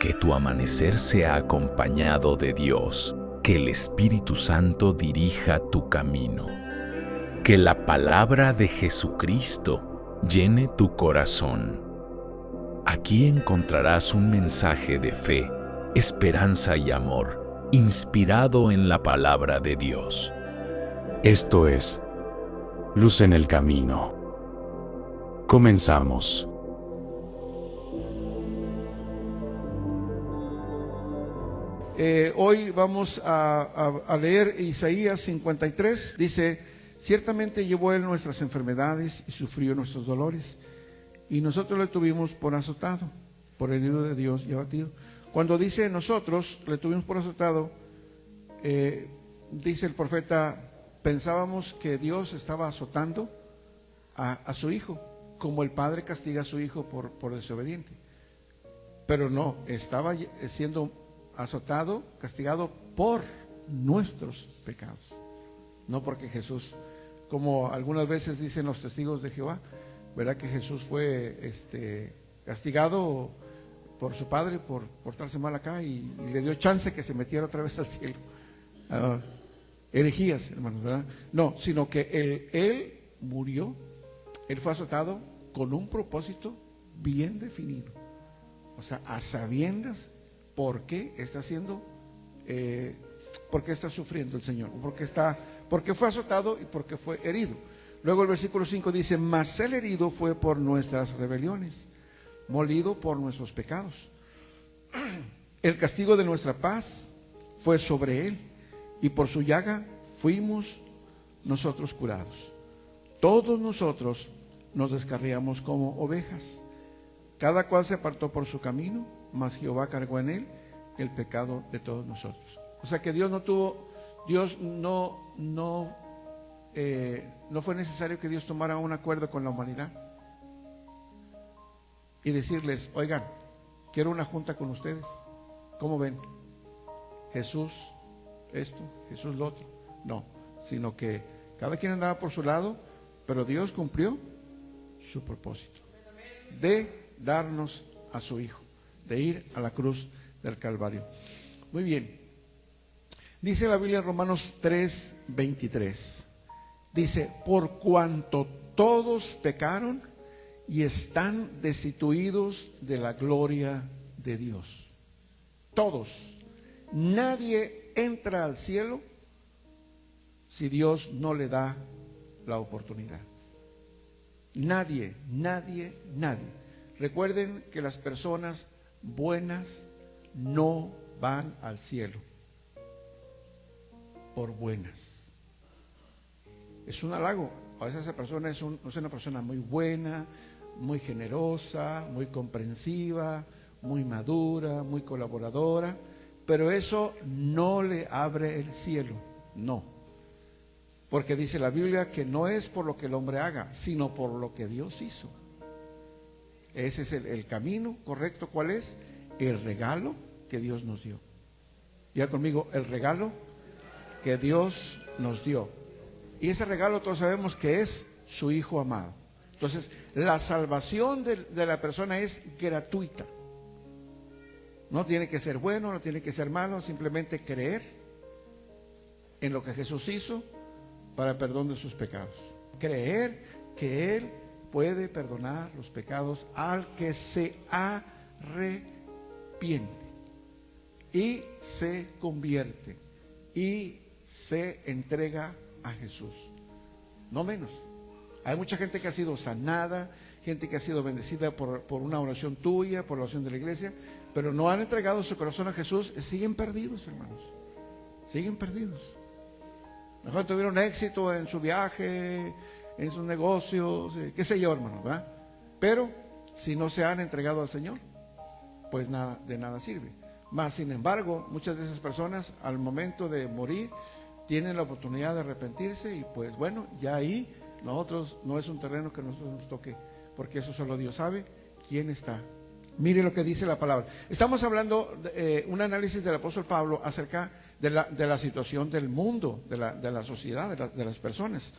Que tu amanecer sea acompañado de Dios, que el Espíritu Santo dirija tu camino. Que la palabra de Jesucristo llene tu corazón. Aquí encontrarás un mensaje de fe, esperanza y amor, inspirado en la palabra de Dios. Esto es Luz en el Camino. Comenzamos. Hoy vamos a leer Isaías 53. Dice: ciertamente llevó él nuestras enfermedades y sufrió nuestros dolores, y nosotros le tuvimos por azotado, por herido de Dios y abatido. Cuando dice nosotros le tuvimos por azotado, dice el profeta, pensábamos que Dios estaba azotando a su hijo, como el padre castiga a su hijo por desobediente. Pero no, estaba siendo azotado, castigado por nuestros pecados, no porque Jesús, como algunas veces dicen los testigos de Jehová, ¿verdad? Que Jesús fue castigado por su padre por portarse mal acá y le dio chance que se metiera otra vez al cielo. Herejías, hermanos, ¿verdad? No, sino que él murió, él fue azotado con un propósito bien definido, o sea, a sabiendas por qué está haciendo, por qué está sufriendo el Señor, porque fue azotado y porque fue herido. Luego el versículo 5 dice: mas el herido fue por nuestras rebeliones, molido por nuestros pecados. El castigo de nuestra paz fue sobre él, y por su llaga fuimos nosotros curados. Todos nosotros nos descarriamos como ovejas, cada cual se apartó por su camino, mas Jehová cargó en él el pecado de todos nosotros. O sea que Dios no fue necesario que Dios tomara un acuerdo con la humanidad y decirles: oigan, quiero una junta con ustedes, ¿cómo ven? Jesús esto, Jesús lo otro. No, sino que cada quien andaba por su lado, pero Dios cumplió su propósito de darnos a su Hijo, de ir a la cruz del Calvario. Muy bien, dice la Biblia en Romanos 3:23, dice: por cuanto todos pecaron y están destituidos de la gloria de Dios. Todos. Nadie entra al cielo si Dios no le da la oportunidad. Nadie. Recuerden que las personas buenas no van al cielo por buenas. Es un halago. A veces esa persona es una persona muy buena, muy generosa, muy comprensiva, muy madura, muy colaboradora, pero eso no le abre el cielo, no. Porque dice la Biblia que no es por lo que el hombre haga, sino por lo que Dios hizo. Ese es el camino correcto. ¿Cuál es? El regalo que Dios nos dio. Ya conmigo, el regalo que Dios nos dio. Y ese regalo todos sabemos que es su Hijo amado. Entonces, la salvación de la persona es gratuita. No tiene que ser bueno, no tiene que ser malo, simplemente creer en lo que Jesús hizo para el perdón de sus pecados. Creer que Él puede perdonar los pecados al que se arrepiente y se convierte y se entrega a Jesús. No menos. Hay mucha gente que ha sido sanada, gente que ha sido bendecida por una oración tuya, por la oración de la iglesia, pero no han entregado su corazón a Jesús. Siguen perdidos, hermanos. Siguen perdidos. Mejor tuvieron éxito en su viaje, en sus negocios, qué sé yo, hermano, ¿verdad? Pero si no se han entregado al Señor, pues nada, de nada sirve. Mas, sin embargo, muchas de esas personas al momento de morir tienen la oportunidad de arrepentirse y pues bueno, ya ahí nosotros no es un terreno que nosotros nos toque, porque eso solo Dios sabe quién está. Mire lo que dice la palabra. Estamos hablando de un análisis del apóstol Pablo acerca de la situación del mundo, de la sociedad, de las personas.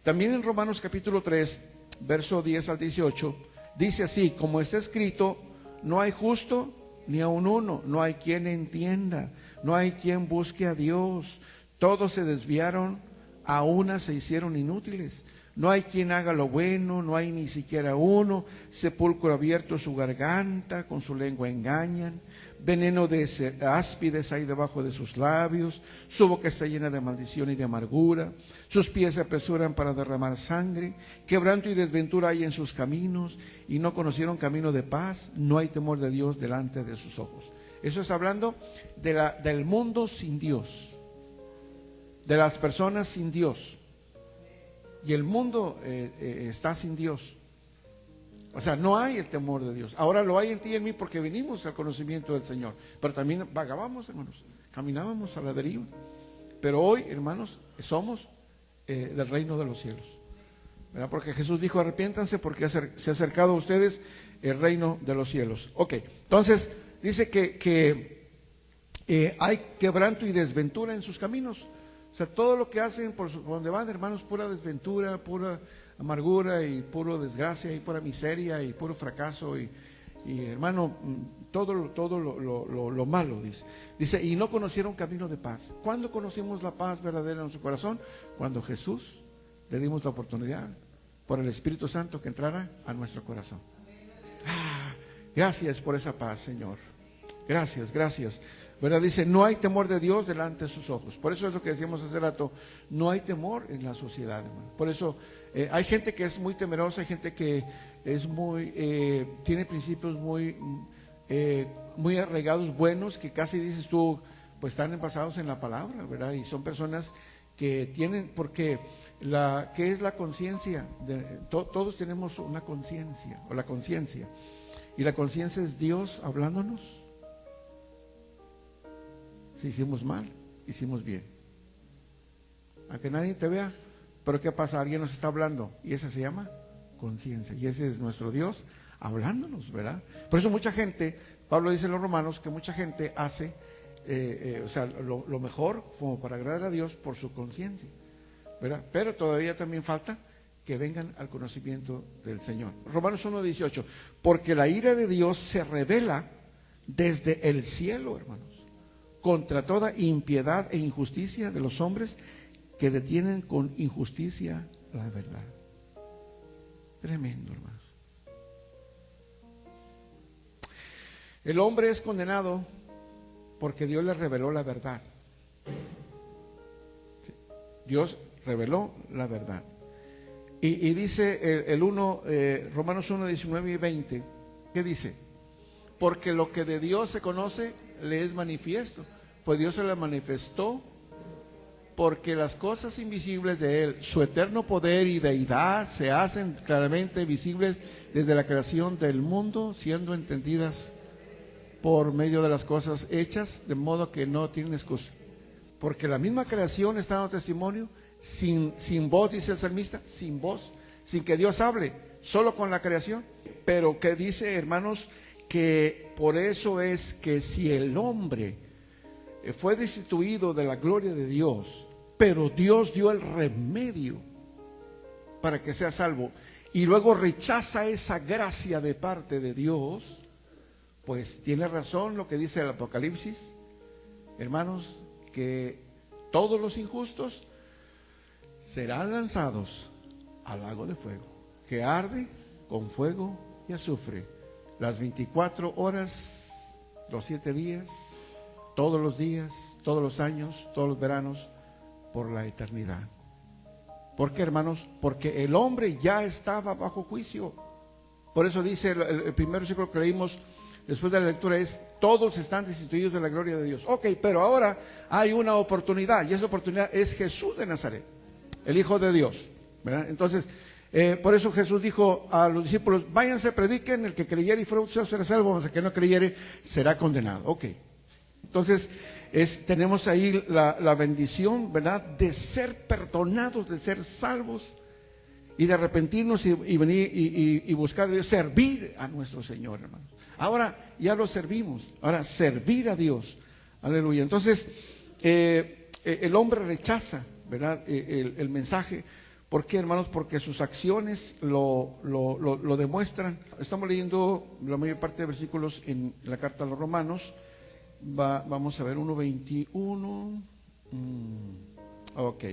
También en Romanos capítulo 3, verso 10 al 18, dice así: como está escrito, no hay justo ni aun uno. No hay quien entienda, no hay quien busque a Dios. Todos se desviaron, a una se hicieron inútiles. No hay quien haga lo bueno, no hay ni siquiera uno. Sepulcro abierto su garganta, con su lengua engañan. Veneno de áspides hay debajo de sus labios. Su boca está llena de maldición y de amargura. Sus pies se apresuran para derramar sangre. Quebranto y desventura hay en sus caminos, y no conocieron camino de paz. No hay temor de Dios delante de sus ojos. Eso es hablando del mundo sin Dios, de las personas sin Dios. Y el mundo está sin Dios. O sea, no hay el temor de Dios. Ahora lo hay en ti y en mí porque venimos al conocimiento del Señor. Pero también vagábamos, hermanos, caminábamos a la deriva. Pero hoy, hermanos, somos del reino de los cielos, ¿verdad? Porque Jesús dijo: arrepiéntanse porque se ha acercado a ustedes el reino de los cielos. Ok, entonces dice que hay quebranto y desventura en sus caminos. O sea, todo lo que hacen por donde van, hermanos, pura desventura, pura amargura y pura desgracia y pura miseria y puro fracaso y hermano, todo lo malo, dice, y no conocieron camino de paz. ¿Cuándo conocimos la paz verdadera en nuestro corazón? Cuando Jesús le dimos la oportunidad por el Espíritu Santo que entrara a nuestro corazón. Gracias por esa paz, Señor. Gracias, gracias. ¿Verdad? Dice, no hay temor de Dios delante de sus ojos. Por eso es lo que decíamos hace rato, no hay temor en la sociedad, hermano. Por eso hay gente que es muy temerosa, hay gente que es tiene principios muy arraigados, buenos, que casi dices tú, pues están basados en la palabra, ¿verdad? Y son personas que tienen, porque ¿qué es la conciencia? Todos tenemos una conciencia, o la conciencia. Y la conciencia es Dios hablándonos. Si hicimos mal, hicimos bien. Aunque nadie te vea, pero ¿qué pasa? Alguien nos está hablando y esa se llama conciencia. Y ese es nuestro Dios hablándonos, ¿verdad? Por eso mucha gente, Pablo dice en los Romanos, que mucha gente hace lo mejor como para agradar a Dios por su conciencia, ¿verdad? Pero todavía también falta que vengan al conocimiento del Señor. Romanos 1:18, porque la ira de Dios se revela desde el cielo, hermanos, contra toda impiedad e injusticia de los hombres que detienen con injusticia la verdad. Tremendo, hermanos. El hombre es condenado porque Dios le reveló la verdad. Dios reveló la verdad. Y dice Romanos 1:19 y 20, ¿qué dice? Porque lo que de Dios se conoce le es manifiesto, pues Dios se le manifestó, porque las cosas invisibles de Él, su eterno poder y deidad, se hacen claramente visibles desde la creación del mundo, siendo entendidas por medio de las cosas hechas, de modo que no tienen excusa. Porque la misma creación está dando testimonio, sin voz, dice el salmista, sin voz, sin que Dios hable, solo con la creación. Pero que dice, hermanos, que por eso es que si el hombre fue destituido de la gloria de Dios, pero Dios dio el remedio para que sea salvo, y luego rechaza esa gracia de parte de Dios, pues tiene razón lo que dice el Apocalipsis, hermanos, que todos los injustos serán lanzados al lago de fuego, que arde con fuego y azufre, las 24 horas, los 7 días, todos los días, todos los años, todos los veranos, por la eternidad. ¿Por qué, hermanos? Porque el hombre ya estaba bajo juicio. Por eso dice el primer versículo que leímos después de la lectura es: todos están destituidos de la gloria de Dios. Ok, pero ahora hay una oportunidad, y esa oportunidad es Jesús de Nazaret, el Hijo de Dios, ¿verdad? Entonces, por eso Jesús dijo a los discípulos: váyanse, prediquen, el que creyere y fuera bautizado será salvo, mas el que no creyere será condenado. Ok, entonces tenemos ahí la bendición, ¿verdad?, de ser perdonados, de ser salvos y de arrepentirnos y venir y buscar a Dios, servir a nuestro Señor, hermanos. Ahora ya lo servimos, ahora servir a Dios, aleluya. Entonces el hombre rechaza, ¿verdad?, el mensaje, ¿Por qué, hermanos? Porque sus acciones lo demuestran. Estamos leyendo la mayor parte de versículos en la carta a los Romanos. Vamos a ver 1:21. Ok,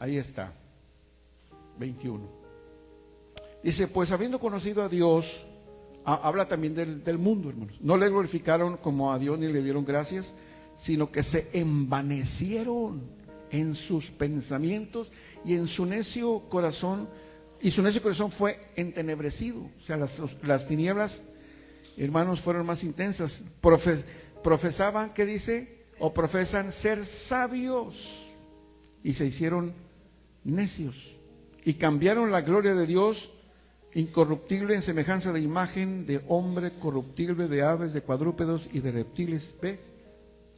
ahí está. 21. Dice, pues habiendo conocido a Dios, habla también del mundo, hermanos. No le glorificaron como a Dios ni le dieron gracias, sino que se envanecieron en sus pensamientos y en su necio corazón, y su necio corazón fue entenebrecido. O sea, las tinieblas, hermanos, fueron más intensas. Profesaban, ¿qué dice? O profesan ser sabios y se hicieron necios y cambiaron la gloria de Dios incorruptible en semejanza de imagen de hombre corruptible, de aves, de cuadrúpedos y de reptiles. ¿Ves?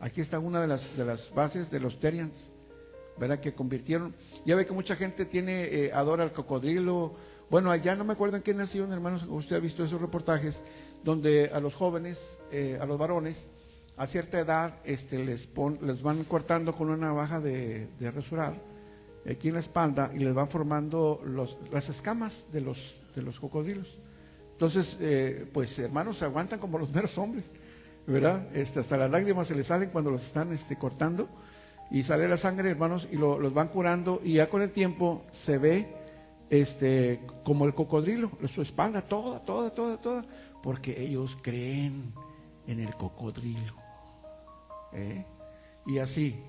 Aquí está una de las bases de los Terians, ¿verdad? Que convirtieron. Ya ve que mucha gente adora al cocodrilo. Bueno, allá no me acuerdo en qué nación, hermanos, usted ha visto esos reportajes donde a los jóvenes, a los varones, a cierta edad les van cortando con una navaja de rasurar aquí en la espalda y les van formando las escamas de los cocodrilos. Entonces, pues hermanos, se aguantan como los meros hombres, ¿verdad? Hasta las lágrimas se les salen cuando los están cortando, y sale la sangre, hermanos, y los van curando, y ya con el tiempo se ve como el cocodrilo, su espalda toda, porque ellos creen en el cocodrilo. Y así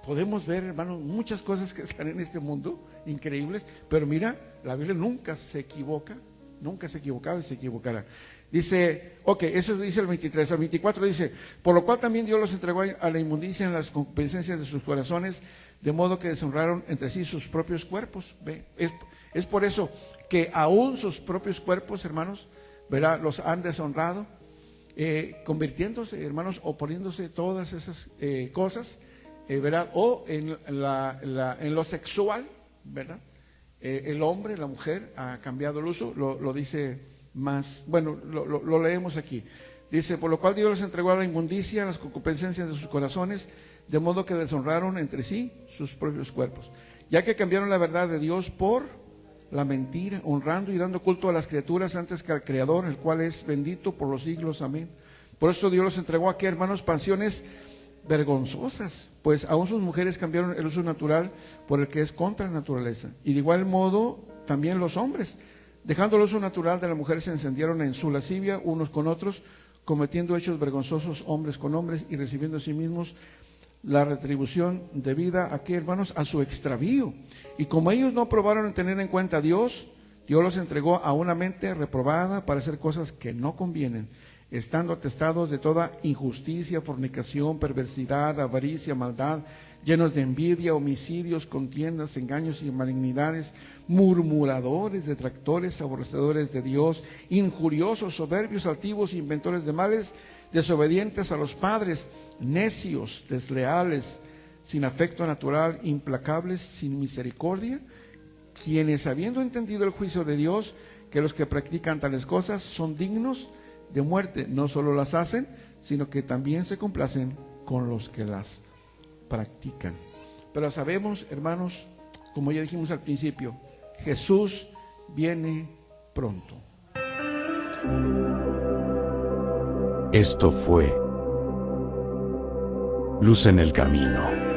podemos ver, hermanos, muchas cosas que están en este mundo increíbles, pero mira, la Biblia nunca se equivoca, nunca se equivocaba y se equivocará. Dice, ok, eso dice el 23, el 24 dice, por lo cual también Dios los entregó a la inmundicia en las concupiscencias de sus corazones, de modo que deshonraron entre sí sus propios cuerpos. ¿Ve? Es por eso que aún sus propios cuerpos, hermanos, ¿verdad?, los han deshonrado, convirtiéndose, hermanos, o poniéndose todas esas cosas, ¿verdad? O en lo sexual, ¿verdad? El hombre, la mujer ha cambiado el uso, lo dice más, bueno, lo leemos aquí. Dice, por lo cual Dios los entregó a la inmundicia, a las concupiscencias de sus corazones, de modo que deshonraron entre sí sus propios cuerpos, ya que cambiaron la verdad de Dios por la mentira, honrando y dando culto a las criaturas antes que al Creador, el cual es bendito por los siglos. Amén. Por esto Dios los entregó aquí, hermanos, pasiones vergonzosas, pues aún sus mujeres cambiaron el uso natural por el que es contra la naturaleza, y de igual modo también los hombres, dejando el uso natural de la mujer, se encendieron en su lascivia unos con otros, cometiendo hechos vergonzosos hombres con hombres, y recibiendo a sí mismos la retribución debida a qué, hermanos, a su extravío. Y como ellos no probaron en tener en cuenta a Dios, Dios los entregó a una mente reprobada para hacer cosas que no convienen, estando atestados de toda injusticia, fornicación, perversidad, avaricia, maldad, llenos de envidia, homicidios, contiendas, engaños y malignidades, murmuradores, detractores, aborrecedores de Dios, injuriosos, soberbios, altivos, inventores de males, desobedientes a los padres, necios, desleales, sin afecto natural, implacables, sin misericordia, quienes, habiendo entendido el juicio de Dios, que los que practican tales cosas son dignos de muerte, no solo las hacen, sino que también se complacen con los que las practican. Pero sabemos, hermanos, como ya dijimos al principio, Jesús viene pronto. Esto fue Luz en el Camino.